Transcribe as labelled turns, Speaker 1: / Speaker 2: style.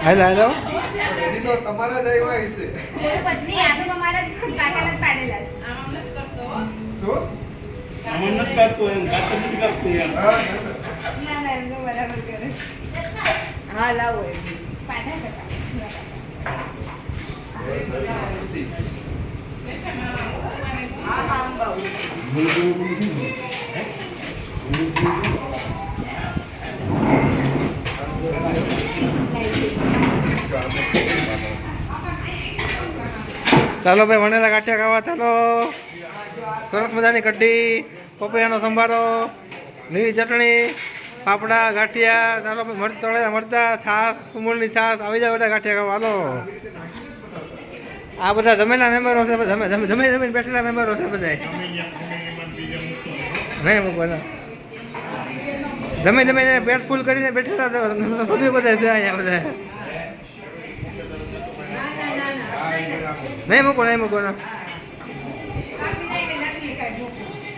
Speaker 1: હાલો હાલો
Speaker 2: તમારા જ આવ્યા હશે.
Speaker 3: પત્ની આ તો તમારા કાકાના જ પાડેલા છે.
Speaker 2: શું?
Speaker 4: આમાં નથી કાઢતો એમ, કાઢતો નથી કાઢતો એમ.
Speaker 2: હા,
Speaker 3: ના ના એમ તો બરાબર કરે. હા લાવો એ પાડા કરતા. હા હા બાઉ.
Speaker 1: ચાલો ભાઈ વણેલા ગાંઠિયા ખાવા ચાલો. સરસ મજાની કઢી, પપૈયાનો સંભારો, લીલી ચટણી, પાપડા, ગાંઠિયા. ચાલો ભાઈ તળેલા મરચા, છાશ, કુમળની છાશ. આવી જાવ બધા ગાંઠિયા ખાવા હાલો. આ બધા જમેલા મેમ્બરો છે, જમીને બેઠેલા મેમ્બરો છે બધા. નહીં મૂકવાના. જમીને પેટ ફૂલ કરીને બેઠેલા સભ્યો બધા છે અહીંયા બધા. નહીં મૂકો ના.
Speaker 3: કાપી નાખી કાઢી.